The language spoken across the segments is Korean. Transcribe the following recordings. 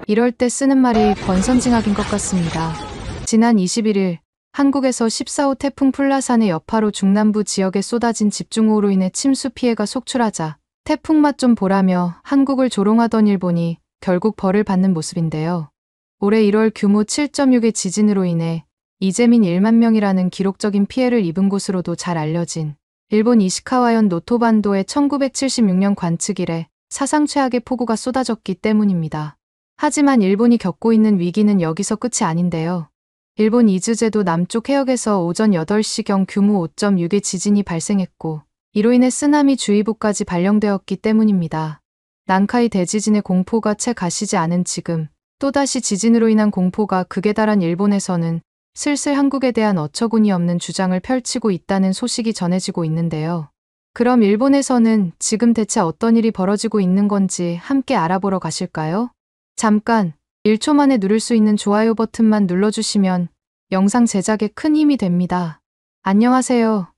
이럴 때 쓰는 말이 권선징악인 것 같습니다. 지난 21일 한국에서 14호 태풍 플라산의 여파로 중남부 지역에 쏟아진 집중호우로 인해 침수 피해가 속출하자 태풍 맛 좀 보라며 한국을 조롱하던 일본이 결국 벌을 받는 모습인데요. 올해 1월 규모 7.6의 지진으로 인해 이재민 1만 명이라는 기록적인 피해를 입은 곳으로도 잘 알려진 일본 이시카와현 노토반도의 1976년 관측 이래 사상 최악의 폭우가 쏟아졌기 때문입니다. 하지만 일본이 겪고 있는 위기는 여기서 끝이 아닌데요. 일본 이즈제도 남쪽 해역에서 오전 8시경 규모 5.6의 지진이 발생했고 이로 인해 쓰나미 주의보까지 발령되었기 때문입니다. 난카이 대지진의 공포가 채 가시지 않은 지금 또다시 지진으로 인한 공포가 극에 달한 일본에서는 슬슬 한국에 대한 어처구니 없는 주장을 펼치고 있다는 소식이 전해지고 있는데요. 그럼 일본에서는 지금 대체 어떤 일이 벌어지고 있는 건지 함께 알아보러 가실까요? 잠깐 1초 만에 누를 수 있는 좋아요 버튼만 눌러주시면 영상 제작에 큰 힘이 됩니다. 안녕하세요.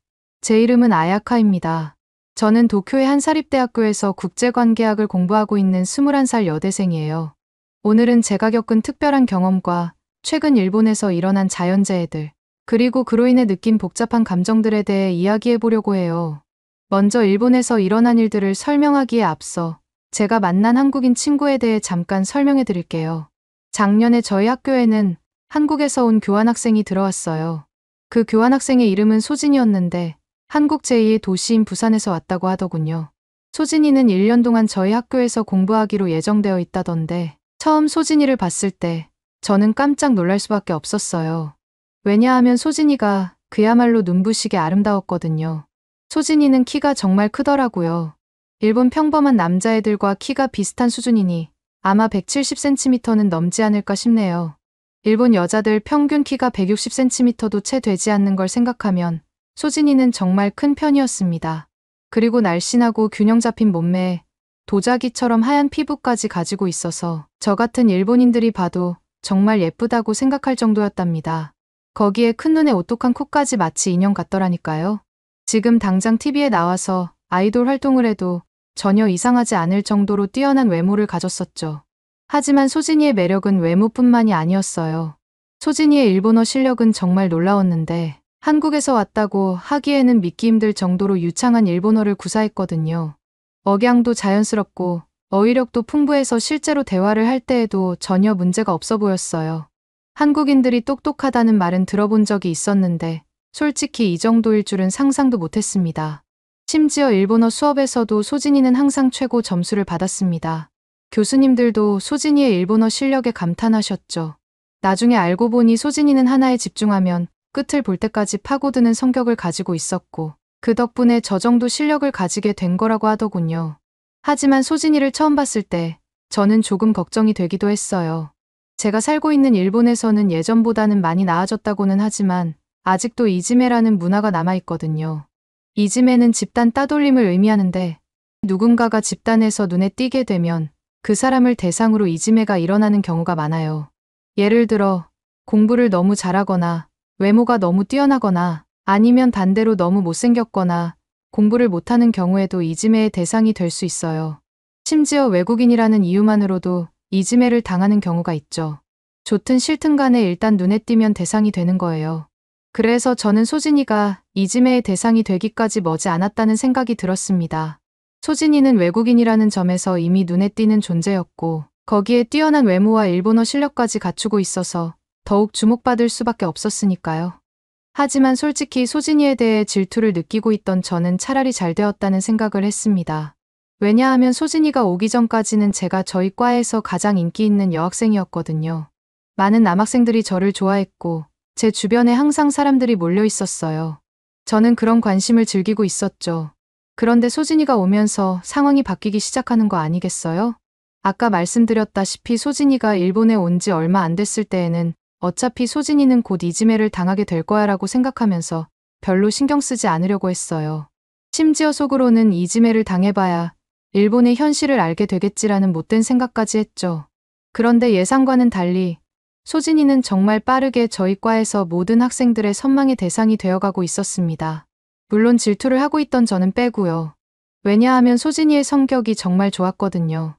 제 이름은 아야카입니다. 저는 도쿄의 한 사립대학교에서 국제관계학을 공부하고 있는 21살 여대생이에요. 오늘은 제가 겪은 특별한 경험과 최근 일본에서 일어난 자연재해들, 그리고 그로 인해 느낀 복잡한 감정들에 대해 이야기해 보려고 해요. 먼저 일본에서 일어난 일들을 설명하기에 앞서 제가 만난 한국인 친구에 대해 잠깐 설명해 드릴게요. 작년에 저희 학교에는 한국에서 온 교환학생이 들어왔어요. 그 교환학생의 이름은 소진이었는데 한국 제2의 도시인 부산에서 왔다고 하더군요. 소진이는 1년 동안 저희 학교에서 공부하기로 예정되어 있다던데 처음 소진이를 봤을 때 저는 깜짝 놀랄 수밖에 없었어요. 왜냐하면 소진이가 그야말로 눈부시게 아름다웠거든요. 소진이는 키가 정말 크더라고요. 일본 평범한 남자애들과 키가 비슷한 수준이니 아마 170cm는 넘지 않을까 싶네요. 일본 여자들 평균 키가 160cm도 채 되지 않는 걸 생각하면 소진이는 정말 큰 편이었습니다. 그리고 날씬하고 균형 잡힌 몸매에 도자기처럼 하얀 피부까지 가지고 있어서 저 같은 일본인들이 봐도 정말 예쁘다고 생각할 정도였답니다. 거기에 큰 눈에 오똑한 코까지 마치 인형 같더라니까요. 지금 당장 TV에 나와서 아이돌 활동을 해도 전혀 이상하지 않을 정도로 뛰어난 외모를 가졌었죠. 하지만 소진이의 매력은 외모뿐만이 아니었어요. 소진이의 일본어 실력은 정말 놀라웠는데 한국에서 왔다고 하기에는 믿기 힘들 정도로 유창한 일본어를 구사했거든요. 억양도 자연스럽고 어휘력도 풍부해서 실제로 대화를 할 때에도 전혀 문제가 없어 보였어요. 한국인들이 똑똑하다는 말은 들어본 적이 있었는데 솔직히 이 정도일 줄은 상상도 못했습니다. 심지어 일본어 수업에서도 소진이는 항상 최고 점수를 받았습니다. 교수님들도 소진이의 일본어 실력에 감탄하셨죠. 나중에 알고 보니 소진이는 하나에 집중하면 끝을 볼 때까지 파고드는 성격을 가지고 있었고 그 덕분에 저 정도 실력을 가지게 된 거라고 하더군요. 하지만 소진이를 처음 봤을 때 저는 조금 걱정이 되기도 했어요. 제가 살고 있는 일본에서는 예전보다는 많이 나아졌다고는 하지만 아직도 이지메라는 문화가 남아있거든요. 이지메는 집단 따돌림을 의미하는데 누군가가 집단에서 눈에 띄게 되면 그 사람을 대상으로 이지메가 일어나는 경우가 많아요. 예를 들어 공부를 너무 잘하거나 외모가 너무 뛰어나거나 아니면 반대로 너무 못생겼거나 공부를 못하는 경우에도 이지메의 대상이 될 수 있어요. 심지어 외국인이라는 이유만으로도 이지메를 당하는 경우가 있죠. 좋든 싫든 간에 일단 눈에 띄면 대상이 되는 거예요. 그래서 저는 소진이가 이지메의 대상이 되기까지 머지 않았다는 생각이 들었습니다. 소진이는 외국인이라는 점에서 이미 눈에 띄는 존재였고 거기에 뛰어난 외모와 일본어 실력까지 갖추고 있어서 더욱 주목받을 수밖에 없었으니까요. 하지만 솔직히 소진이에 대해 질투를 느끼고 있던 저는 차라리 잘 되었다는 생각을 했습니다. 왜냐하면 소진이가 오기 전까지는 제가 저희 과에서 가장 인기 있는 여학생이었거든요. 많은 남학생들이 저를 좋아했고 제 주변에 항상 사람들이 몰려 있었어요. 저는 그런 관심을 즐기고 있었죠. 그런데 소진이가 오면서 상황이 바뀌기 시작하는 거 아니겠어요? 아까 말씀드렸다시피 소진이가 일본에 온 지 얼마 안 됐을 때에는 어차피 소진이는 곧 이지메를 당하게 될 거야 라고 생각하면서 별로 신경 쓰지 않으려고 했어요. 심지어 속으로는 이지메를 당해봐야 일본의 현실을 알게 되겠지라는 못된 생각까지 했죠. 그런데 예상과는 달리 소진이는 정말 빠르게 저희 과에서 모든 학생들의 선망의 대상이 되어가고 있었습니다. 물론 질투를 하고 있던 저는 빼고요. 왜냐하면 소진이의 성격이 정말 좋았거든요.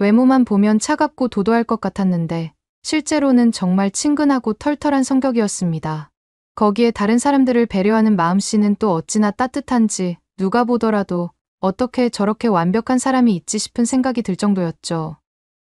외모만 보면 차갑고 도도할 것 같았는데 실제로는 정말 친근하고 털털한 성격이었습니다. 거기에 다른 사람들을 배려하는 마음씨는 또 어찌나 따뜻한지 누가 보더라도 어떻게 저렇게 완벽한 사람이 있지 싶은 생각이 들 정도였죠.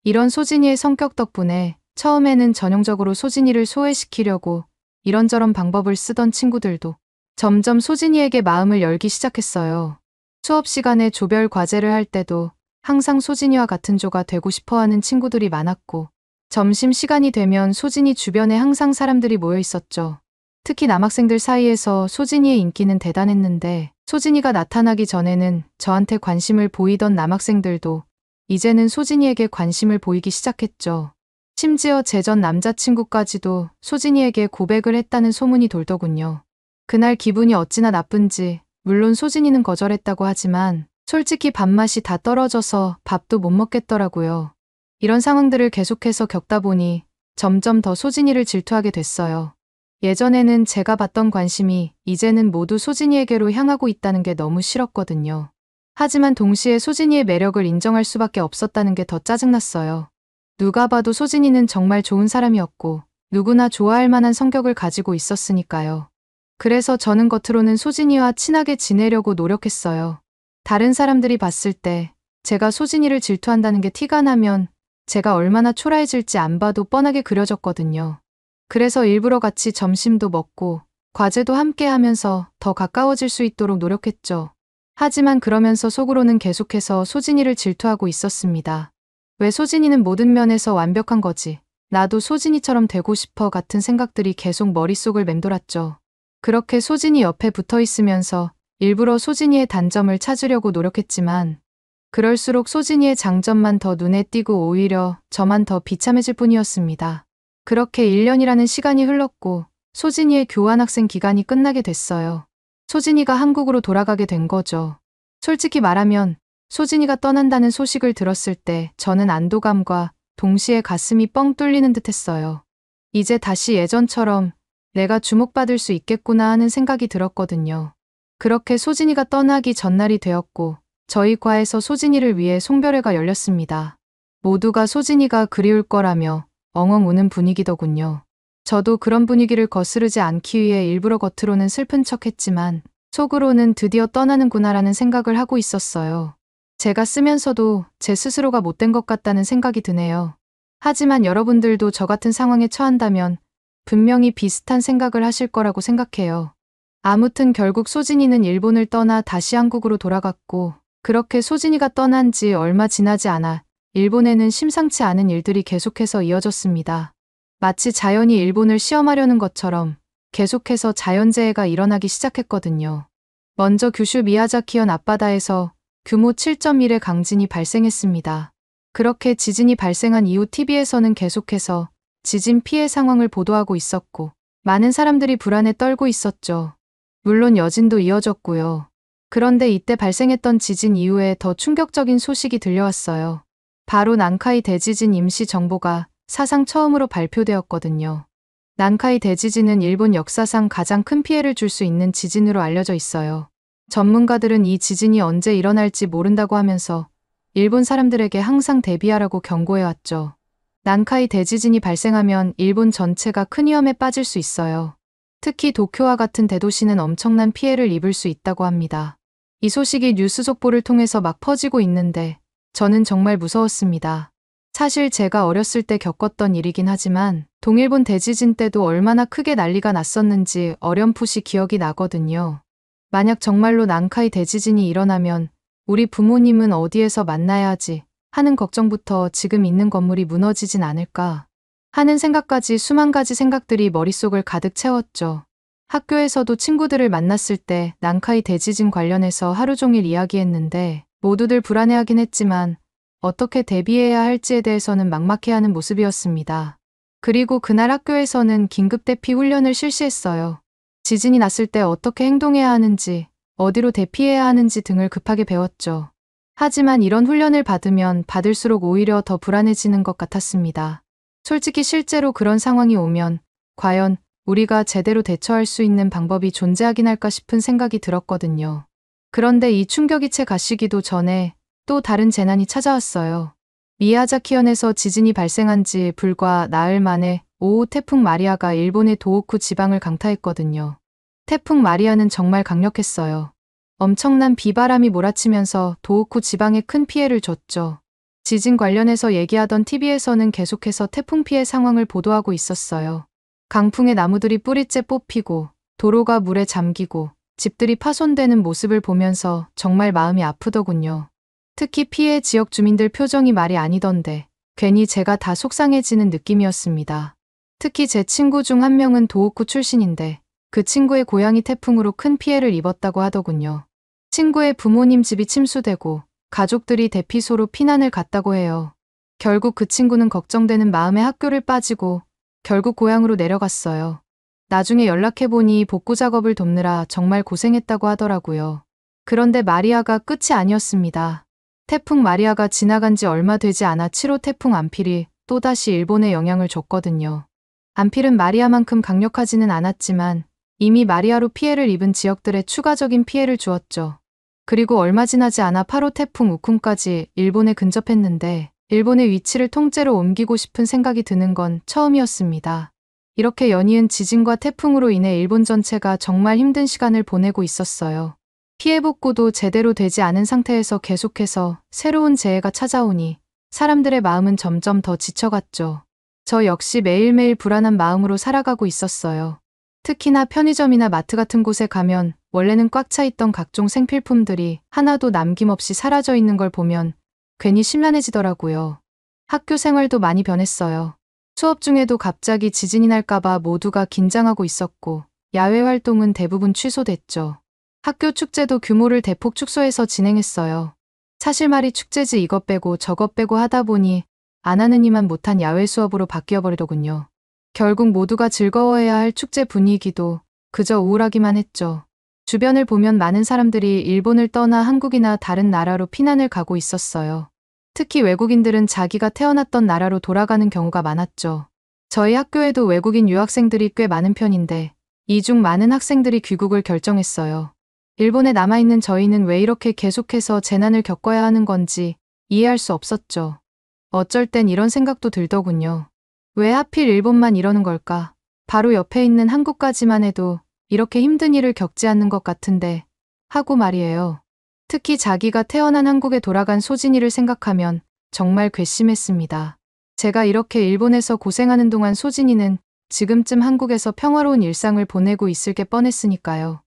이런 소진이의 성격 덕분에 처음에는 전형적으로 소진이를 소외시키려고 이런저런 방법을 쓰던 친구들도 점점 소진이에게 마음을 열기 시작했어요. 수업 시간에 조별 과제를 할 때도 항상 소진이와 같은 조가 되고 싶어하는 친구들이 많았고, 점심시간이 되면 소진이 주변에 항상 사람들이 모여 있었죠. 특히 남학생들 사이에서 소진이의 인기는 대단했는데, 소진이가 나타나기 전에는 저한테 관심을 보이던 남학생들도 이제는 소진이에게 관심을 보이기 시작했죠. 심지어 제 전 남자친구까지도 소진이에게 고백을 했다는 소문이 돌더군요. 그날 기분이 어찌나 나쁜지, 물론 소진이는 거절했다고 하지만 솔직히 밥맛이 다 떨어져서 밥도 못 먹겠더라고요. 이런 상황들을 계속해서 겪다 보니 점점 더 소진이를 질투하게 됐어요. 예전에는 제가 받던 관심이 이제는 모두 소진이에게로 향하고 있다는 게 너무 싫었거든요. 하지만 동시에 소진이의 매력을 인정할 수밖에 없었다는 게 더 짜증났어요. 누가 봐도 소진이는 정말 좋은 사람이었고 누구나 좋아할 만한 성격을 가지고 있었으니까요. 그래서 저는 겉으로는 소진이와 친하게 지내려고 노력했어요. 다른 사람들이 봤을 때 제가 소진이를 질투한다는 게 티가 나면 제가 얼마나 초라해질지 안 봐도 뻔하게 그려졌거든요. 그래서 일부러 같이 점심도 먹고 과제도 함께 하면서 더 가까워질 수 있도록 노력했죠. 하지만 그러면서 속으로는 계속해서 소진이를 질투하고 있었습니다. 왜 소진이는 모든 면에서 완벽한 거지? 나도 소진이처럼 되고 싶어 같은 생각들이 계속 머릿속을 맴돌았죠. 그렇게 소진이 옆에 붙어 있으면서 일부러 소진이의 단점을 찾으려고 노력했지만 그럴수록 소진이의 장점만 더 눈에 띄고 오히려 저만 더 비참해질 뿐이었습니다. 그렇게 1년이라는 시간이 흘렀고 소진이의 교환학생 기간이 끝나게 됐어요. 소진이가 한국으로 돌아가게 된 거죠. 솔직히 말하면 소진이가 떠난다는 소식을 들었을 때 저는 안도감과 동시에 가슴이 뻥 뚫리는 듯 했어요. 이제 다시 예전처럼 내가 주목받을 수 있겠구나 하는 생각이 들었거든요. 그렇게 소진이가 떠나기 전날이 되었고 저희 과에서 소진이를 위해 송별회가 열렸습니다. 모두가 소진이가 그리울 거라며 엉엉 우는 분위기더군요. 저도 그런 분위기를 거스르지 않기 위해 일부러 겉으로는 슬픈 척했지만 속으로는 드디어 떠나는구나라는 생각을 하고 있었어요. 제가 쓰면서도 제 스스로가 못된 것 같다는 생각이 드네요. 하지만 여러분들도 저 같은 상황에 처한다면 분명히 비슷한 생각을 하실 거라고 생각해요. 아무튼 결국 소진이는 일본을 떠나 다시 한국으로 돌아갔고 그렇게 소진이가 떠난 지 얼마 지나지 않아 일본에는 심상치 않은 일들이 계속해서 이어졌습니다. 마치 자연이 일본을 시험하려는 것처럼 계속해서 자연재해가 일어나기 시작했거든요. 먼저 규슈 미야자키현 앞바다에서 규모 7.1의 강진이 발생했습니다. 그렇게 지진이 발생한 이후 TV에서는 계속해서 지진 피해 상황을 보도하고 있었고 많은 사람들이 불안에 떨고 있었죠. 물론 여진도 이어졌고요. 그런데 이때 발생했던 지진 이후에 더 충격적인 소식이 들려왔어요. 바로 난카이 대지진 임시 정보가 사상 처음으로 발표되었거든요. 난카이 대지진은 일본 역사상 가장 큰 피해를 줄 수 있는 지진으로 알려져 있어요. 전문가들은 이 지진이 언제 일어날지 모른다고 하면서 일본 사람들에게 항상 대비하라고 경고해왔죠. 난카이 대지진이 발생하면 일본 전체가 큰 위험에 빠질 수 있어요. 특히 도쿄와 같은 대도시는 엄청난 피해를 입을 수 있다고 합니다. 이 소식이 뉴스 속보를 통해서 막 퍼지고 있는데 저는 정말 무서웠습니다. 사실 제가 어렸을 때 겪었던 일이긴 하지만 동일본 대지진 때도 얼마나 크게 난리가 났었는지 어렴풋이 기억이 나거든요. 만약 정말로 난카이 대지진이 일어나면 우리 부모님은 어디에서 만나야 하지 하는 걱정부터 지금 있는 건물이 무너지진 않을까 하는 생각까지 수만 가지 생각들이 머릿속을 가득 채웠죠. 학교에서도 친구들을 만났을 때 난카이 대지진 관련해서 하루 종일 이야기했는데 모두들 불안해하긴 했지만 어떻게 대비해야 할지에 대해서는 막막해하는 모습이었습니다. 그리고 그날 학교에서는 긴급 대피 훈련을 실시했어요. 지진이 났을 때 어떻게 행동해야 하는지, 어디로 대피해야 하는지 등을 급하게 배웠죠. 하지만 이런 훈련을 받으면 받을수록 오히려 더 불안해지는 것 같았습니다. 솔직히 실제로 그런 상황이 오면 과연 우리가 제대로 대처할 수 있는 방법이 존재하긴 할까 싶은 생각이 들었거든요. 그런데 이 충격이 채 가시기도 전에 또 다른 재난이 찾아왔어요. 미야자키현에서 지진이 발생한 지 불과 나흘 만에 5호 태풍 마리아가 일본의 도호쿠 지방을 강타했거든요. 태풍 마리아는 정말 강력했어요. 엄청난 비바람이 몰아치면서 도호쿠 지방에 큰 피해를 줬죠. 지진 관련해서 얘기하던 TV에서는 계속해서 태풍 피해 상황을 보도하고 있었어요. 강풍에 나무들이 뿌리째 뽑히고 도로가 물에 잠기고 집들이 파손되는 모습을 보면서 정말 마음이 아프더군요. 특히 피해 지역 주민들 표정이 말이 아니던데 괜히 제가 다 속상해지는 느낌이었습니다. 특히 제 친구 중 한 명은 도호쿠 출신인데 그 친구의 고향이 태풍으로 큰 피해를 입었다고 하더군요. 친구의 부모님 집이 침수되고 가족들이 대피소로 피난을 갔다고 해요. 결국 그 친구는 걱정되는 마음에 학교를 빠지고 결국 고향으로 내려갔어요. 나중에 연락해보니 복구 작업을 돕느라 정말 고생했다고 하더라고요. 그런데 마리아가 끝이 아니었습니다. 태풍 마리아가 지나간 지 얼마 되지 않아 7호 태풍 안필이 또다시 일본에 영향을 줬거든요. 안필은 마리아만큼 강력하지는 않았지만 이미 마리아로 피해를 입은 지역들에 추가적인 피해를 주었죠. 그리고 얼마 지나지 않아 8호 태풍 우쿤까지 일본에 근접했는데 일본의 위치를 통째로 옮기고 싶은 생각이 드는 건 처음이었습니다. 이렇게 연이은 지진과 태풍으로 인해 일본 전체가 정말 힘든 시간을 보내고 있었어요. 피해 복구도 제대로 되지 않은 상태에서 계속해서 새로운 재해가 찾아오니 사람들의 마음은 점점 더 지쳐갔죠. 저 역시 매일매일 불안한 마음으로 살아가고 있었어요. 특히나 편의점이나 마트 같은 곳에 가면 원래는 꽉 차 있던 각종 생필품들이 하나도 남김없이 사라져 있는 걸 보면 괜히 심란해지더라고요. 학교 생활도 많이 변했어요. 수업 중에도 갑자기 지진이 날까봐 모두가 긴장하고 있었고 야외 활동은 대부분 취소됐죠. 학교 축제도 규모를 대폭 축소해서 진행했어요. 사실 말이 축제지 이것 빼고 저것 빼고 하다 보니 안 하는 이만 못한 야외 수업으로 바뀌어버리더군요. 결국 모두가 즐거워해야 할 축제 분위기도 그저 우울하기만 했죠. 주변을 보면 많은 사람들이 일본을 떠나 한국이나 다른 나라로 피난을 가고 있었어요. 특히 외국인들은 자기가 태어났던 나라로 돌아가는 경우가 많았죠. 저희 학교에도 외국인 유학생들이 꽤 많은 편인데 이 중 많은 학생들이 귀국을 결정했어요. 일본에 남아있는 저희는 왜 이렇게 계속해서 재난을 겪어야 하는 건지 이해할 수 없었죠. 어쩔 땐 이런 생각도 들더군요. 왜 하필 일본만 이러는 걸까? 바로 옆에 있는 한국까지만 해도 이렇게 힘든 일을 겪지 않는 것 같은데 하고 말이에요. 특히 자기가 태어난 한국에 돌아간 소진이를 생각하면 정말 괘씸했습니다. 제가 이렇게 일본에서 고생하는 동안 소진이는 지금쯤 한국에서 평화로운 일상을 보내고 있을 게 뻔했으니까요.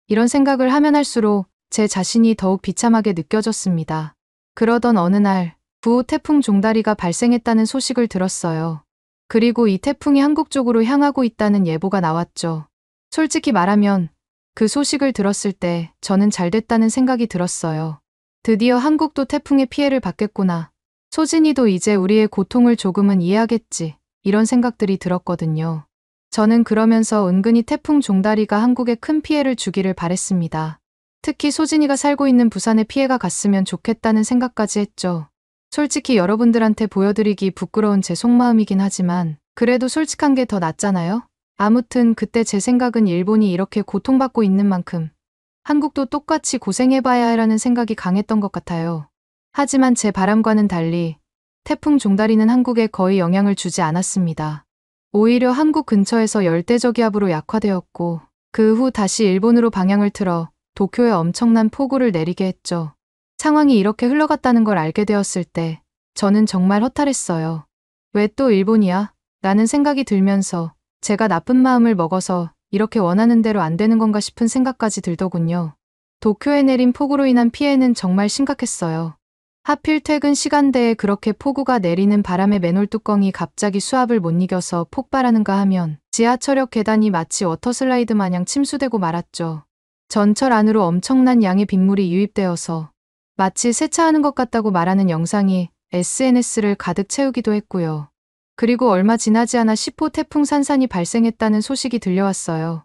이런 생각을 하면 할수록 제 자신이 더욱 비참하게 느껴졌습니다. 그러던 어느 날 9호 태풍 종다리가 발생했다는 소식을 들었어요. 그리고 이 태풍이 한국 쪽으로 향하고 있다는 예보가 나왔죠. 솔직히 말하면 그 소식을 들었을 때 저는 잘 됐다는 생각이 들었어요. 드디어 한국도 태풍의 피해를 받겠구나. 소진이도 이제 우리의 고통을 조금은 이해하겠지. 이런 생각들이 들었거든요. 저는 그러면서 은근히 태풍 종다리가 한국에 큰 피해를 주기를 바랬습니다. 특히 소진이가 살고 있는 부산에 피해가 갔으면 좋겠다는 생각까지 했죠. 솔직히 여러분들한테 보여드리기 부끄러운 제 속마음이긴 하지만 그래도 솔직한 게 더 낫잖아요? 아무튼 그때 제 생각은 일본이 이렇게 고통받고 있는 만큼 한국도 똑같이 고생해봐야 하라는 생각이 강했던 것 같아요. 하지만 제 바람과는 달리 태풍 종다리는 한국에 거의 영향을 주지 않았습니다. 오히려 한국 근처에서 열대저기압으로 약화되었고 그 후 다시 일본으로 방향을 틀어 도쿄에 엄청난 폭우를 내리게 했죠. 상황이 이렇게 흘러갔다는 걸 알게 되었을 때 저는 정말 허탈했어요. 왜 또 일본이야? 라는 생각이 들면서 제가 나쁜 마음을 먹어서 이렇게 원하는 대로 안 되는 건가 싶은 생각까지 들더군요. 도쿄에 내린 폭우로 인한 피해는 정말 심각했어요. 하필 퇴근 시간대에 그렇게 폭우가 내리는 바람에 맨홀 뚜껑이 갑자기 수압을 못 이겨서 폭발하는가 하면 지하철역 계단이 마치 워터슬라이드 마냥 침수되고 말았죠. 전철 안으로 엄청난 양의 빗물이 유입되어서 마치 세차하는 것 같다고 말하는 영상이 SNS를 가득 채우기도 했고요. 그리고 얼마 지나지 않아 10호 태풍 산산이 발생했다는 소식이 들려왔어요.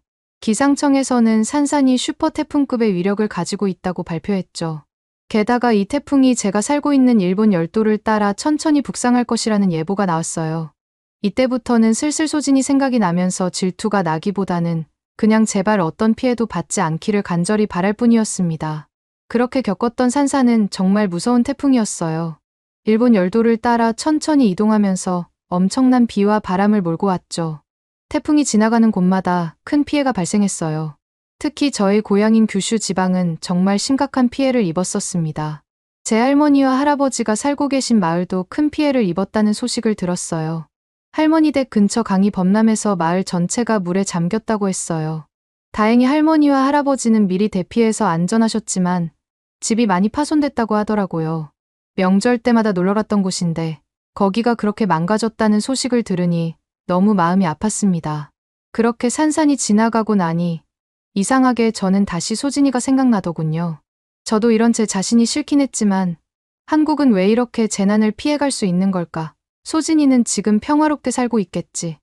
기상청에서는 산산이 슈퍼 태풍급의 위력을 가지고 있다고 발표했죠. 게다가 이 태풍이 제가 살고 있는 일본 열도를 따라 천천히 북상할 것이라는 예보가 나왔어요. 이때부터는 슬슬 소진이 생각이 나면서 질투가 나기보다는 그냥 제발 어떤 피해도 받지 않기를 간절히 바랄 뿐이었습니다. 그렇게 겪었던 산산은 정말 무서운 태풍이었어요. 일본 열도를 따라 천천히 이동하면서 엄청난 비와 바람을 몰고 왔죠. 태풍이 지나가는 곳마다 큰 피해가 발생했어요. 특히 저의 고향인 규슈 지방은 정말 심각한 피해를 입었었습니다. 제 할머니와 할아버지가 살고 계신 마을도 큰 피해를 입었다는 소식을 들었어요. 할머니 댁 근처 강이 범람해서 마을 전체가 물에 잠겼다고 했어요. 다행히 할머니와 할아버지는 미리 대피해서 안전하셨지만 집이 많이 파손됐다고 하더라고요. 명절 때마다 놀러 갔던 곳인데 거기가 그렇게 망가졌다는 소식을 들으니 너무 마음이 아팠습니다. 그렇게 산산이 지나가고 나니 이상하게 저는 다시 소진이가 생각나더군요. 저도 이런 제 자신이 싫긴 했지만 한국은 왜 이렇게 재난을 피해갈 수 있는 걸까? 소진이는 지금 평화롭게 살고 있겠지.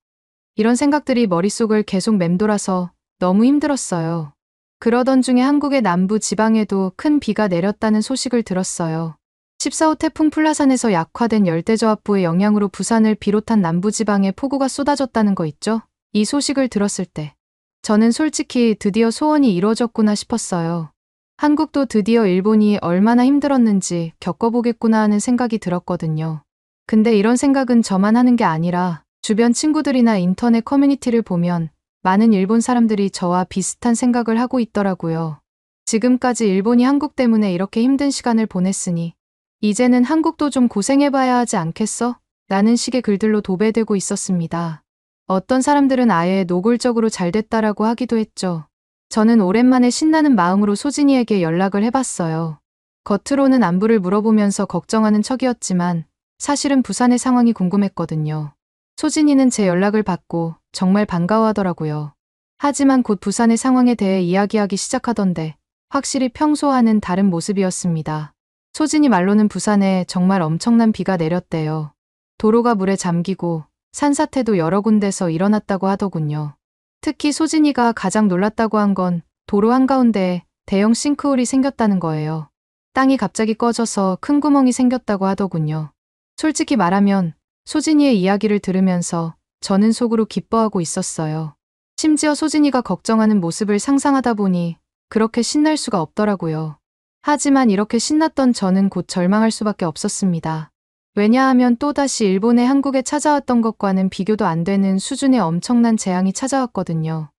이런 생각들이 머릿속을 계속 맴돌아서 너무 힘들었어요. 그러던 중에 한국의 남부 지방에도 큰 비가 내렸다는 소식을 들었어요. 14호 태풍 플라산에서 약화된 열대저압부의 영향으로 부산을 비롯한 남부지방에 폭우가 쏟아졌다는 거 있죠? 이 소식을 들었을 때 저는 솔직히 드디어 소원이 이루어졌구나 싶었어요. 한국도 드디어 일본이 얼마나 힘들었는지 겪어보겠구나 하는 생각이 들었거든요. 근데 이런 생각은 저만 하는 게 아니라 주변 친구들이나 인터넷 커뮤니티를 보면 많은 일본 사람들이 저와 비슷한 생각을 하고 있더라고요. 지금까지 일본이 한국 때문에 이렇게 힘든 시간을 보냈으니 이제는 한국도 좀 고생해봐야 하지 않겠어? 라는 식의 글들로 도배되고 있었습니다. 어떤 사람들은 아예 노골적으로 잘 됐다라고 하기도 했죠. 저는 오랜만에 신나는 마음으로 소진이에게 연락을 해봤어요. 겉으로는 안부를 물어보면서 걱정하는 척이었지만 사실은 부산의 상황이 궁금했거든요. 소진이는 제 연락을 받고 정말 반가워하더라고요. 하지만 곧 부산의 상황에 대해 이야기하기 시작하던데 확실히 평소와는 다른 모습이었습니다. 소진이 말로는 부산에 정말 엄청난 비가 내렸대요. 도로가 물에 잠기고 산사태도 여러 군데서 일어났다고 하더군요. 특히 소진이가 가장 놀랐다고 한 건 도로 한가운데에 대형 싱크홀이 생겼다는 거예요. 땅이 갑자기 꺼져서 큰 구멍이 생겼다고 하더군요. 솔직히 말하면 소진이의 이야기를 들으면서 저는 속으로 기뻐하고 있었어요. 심지어 소진이가 걱정하는 모습을 상상하다 보니 그렇게 신날 수가 없더라고요. 하지만 이렇게 신났던 저는 곧 절망할 수밖에 없었습니다. 왜냐하면 또다시 일본의 한국에 찾아왔던 것과는 비교도 안 되는 수준의 엄청난 재앙이 찾아왔거든요.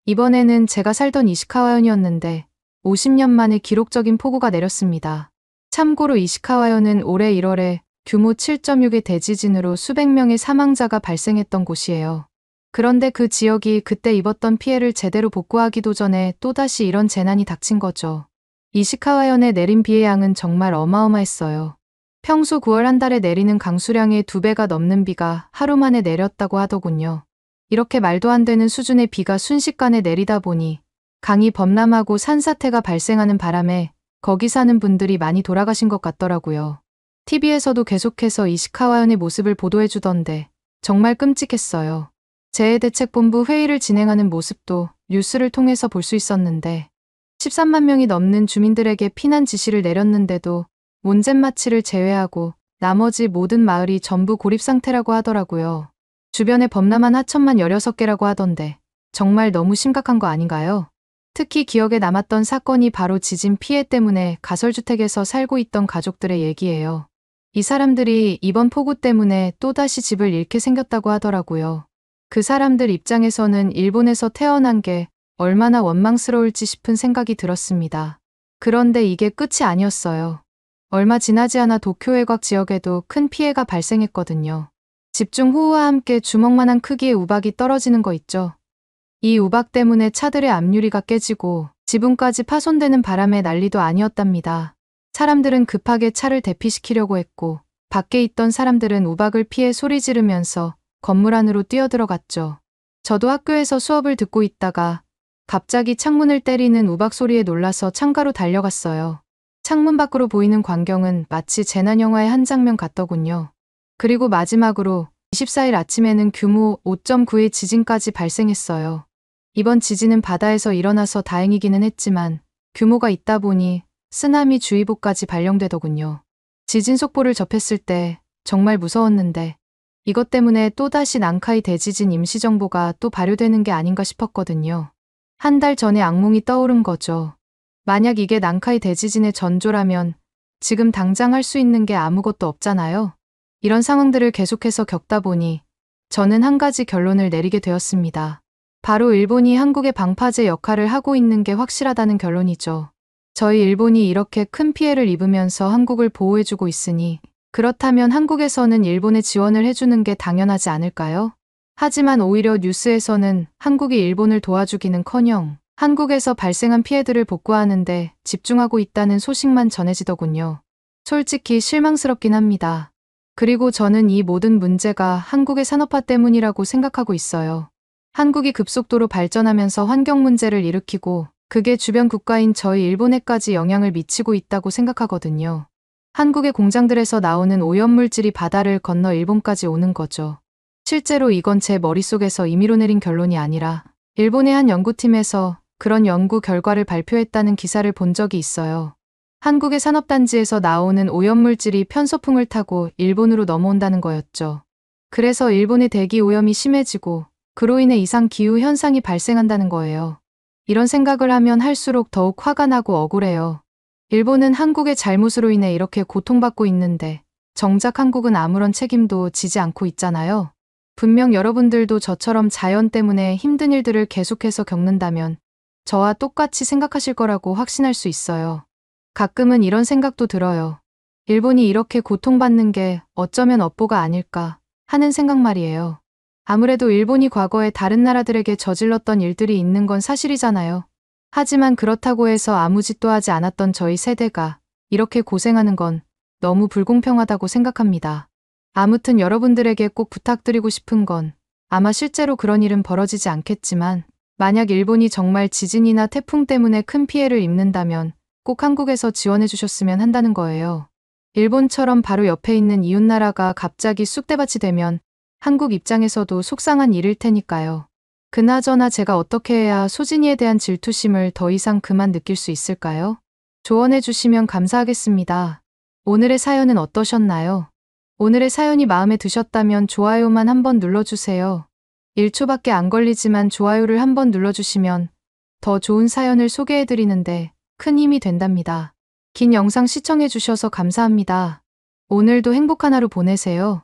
이번에는 제가 살던 이시카와현이었는데 50년 만에 기록적인 폭우가 내렸습니다. 참고로 이시카와현은 올해 1월에 규모 7.6의 대지진으로 수백 명의 사망자가 발생했던 곳이에요. 그런데 그 지역이 그때 입었던 피해를 제대로 복구하기도 전에 또다시 이런 재난이 닥친 거죠. 이시카와현에 내린 비의 양은 정말 어마어마했어요. 평소 9월 한 달에 내리는 강수량의 2배가 넘는 비가 하루 만에 내렸다고 하더군요. 이렇게 말도 안 되는 수준의 비가 순식간에 내리다 보니 강이 범람하고 산사태가 발생하는 바람에 거기 사는 분들이 많이 돌아가신 것 같더라고요. TV에서도 계속해서 이시카와현의 모습을 보도해주던데 정말 끔찍했어요. 재해대책본부 회의를 진행하는 모습도 뉴스를 통해서 볼 수 있었는데 13만 명이 넘는 주민들에게 피난 지시를 내렸는데도 몬젠마치를 제외하고 나머지 모든 마을이 전부 고립 상태라고 하더라고요. 주변에 범람한 하천만 16개라고 하던데 정말 너무 심각한 거 아닌가요? 특히 기억에 남았던 사건이 바로 지진 피해 때문에 가설주택에서 살고 있던 가족들의 얘기예요. 이 사람들이 이번 폭우 때문에 또다시 집을 잃게 생겼다고 하더라고요. 그 사람들 입장에서는 일본에서 태어난 게 얼마나 원망스러울지 싶은 생각이 들었습니다. 그런데 이게 끝이 아니었어요. 얼마 지나지 않아 도쿄 외곽 지역에도 큰 피해가 발생했거든요. 집중호우와 함께 주먹만한 크기의 우박이 떨어지는 거 있죠. 이 우박 때문에 차들의 앞유리가 깨지고 지붕까지 파손되는 바람에 난리도 아니었답니다. 사람들은 급하게 차를 대피시키려고 했고 밖에 있던 사람들은 우박을 피해 소리 지르면서 건물 안으로 뛰어들어갔죠. 저도 학교에서 수업을 듣고 있다가 갑자기 창문을 때리는 우박 소리에 놀라서 창가로 달려갔어요. 창문 밖으로 보이는 광경은 마치 재난영화의 한 장면 같더군요. 그리고 마지막으로 24일 아침에는 규모 5.9의 지진까지 발생했어요. 이번 지진은 바다에서 일어나서 다행이기는 했지만 규모가 있다 보니 쓰나미 주의보까지 발령되더군요. 지진 속보를 접했을 때 정말 무서웠는데 이것 때문에 또다시 난카이 대지진 임시정보가 또 발효되는 게 아닌가 싶었거든요. 한 달 전에 악몽이 떠오른 거죠. 만약 이게 난카이 대지진의 전조라면 지금 당장 할 수 있는 게 아무것도 없잖아요. 이런 상황들을 계속해서 겪다 보니 저는 한 가지 결론을 내리게 되었습니다. 바로 일본이 한국의 방파제 역할을 하고 있는 게 확실하다는 결론이죠. 저희 일본이 이렇게 큰 피해를 입으면서 한국을 보호해주고 있으니 그렇다면 한국에서는 일본에 지원을 해주는 게 당연하지 않을까요? 하지만 오히려 뉴스에서는 한국이 일본을 도와주기는커녕 한국에서 발생한 피해들을 복구하는데 집중하고 있다는 소식만 전해지더군요. 솔직히 실망스럽긴 합니다. 그리고 저는 이 모든 문제가 한국의 산업화 때문이라고 생각하고 있어요. 한국이 급속도로 발전하면서 환경 문제를 일으키고 그게 주변 국가인 저희 일본에까지 영향을 미치고 있다고 생각하거든요. 한국의 공장들에서 나오는 오염물질이 바다를 건너 일본까지 오는 거죠. 실제로 이건 제 머릿속에서 임의로 내린 결론이 아니라 일본의 한 연구팀에서 그런 연구 결과를 발표했다는 기사를 본 적이 있어요. 한국의 산업단지에서 나오는 오염물질이 편서풍을 타고 일본으로 넘어온다는 거였죠. 그래서 일본의 대기 오염이 심해지고 그로 인해 이상 기후 현상이 발생한다는 거예요. 이런 생각을 하면 할수록 더욱 화가 나고 억울해요. 일본은 한국의 잘못으로 인해 이렇게 고통받고 있는데 정작 한국은 아무런 책임도 지지 않고 있잖아요. 분명 여러분들도 저처럼 자연 때문에 힘든 일들을 계속해서 겪는다면 저와 똑같이 생각하실 거라고 확신할 수 있어요. 가끔은 이런 생각도 들어요. 일본이 이렇게 고통받는 게 어쩌면 업보가 아닐까 하는 생각 말이에요. 아무래도 일본이 과거에 다른 나라들에게 저질렀던 일들이 있는 건 사실이잖아요. 하지만 그렇다고 해서 아무 짓도 하지 않았던 저희 세대가 이렇게 고생하는 건 너무 불공평하다고 생각합니다. 아무튼 여러분들에게 꼭 부탁드리고 싶은 건 아마 실제로 그런 일은 벌어지지 않겠지만 만약 일본이 정말 지진이나 태풍 때문에 큰 피해를 입는다면 꼭 한국에서 지원해 주셨으면 한다는 거예요. 일본처럼 바로 옆에 있는 이웃나라가 갑자기 쑥대밭이 되면 한국 입장에서도 속상한 일일 테니까요. 그나저나 제가 어떻게 해야 소진이에 대한 질투심을 더 이상 그만 느낄 수 있을까요? 조언해 주시면 감사하겠습니다. 오늘의 사연은 어떠셨나요? 오늘의 사연이 마음에 드셨다면 좋아요만 한번 눌러주세요. 1초밖에 안 걸리지만 좋아요를 한번 눌러주시면 더 좋은 사연을 소개해드리는데 큰 힘이 된답니다. 긴 영상 시청해주셔서 감사합니다. 오늘도 행복한 하루 보내세요.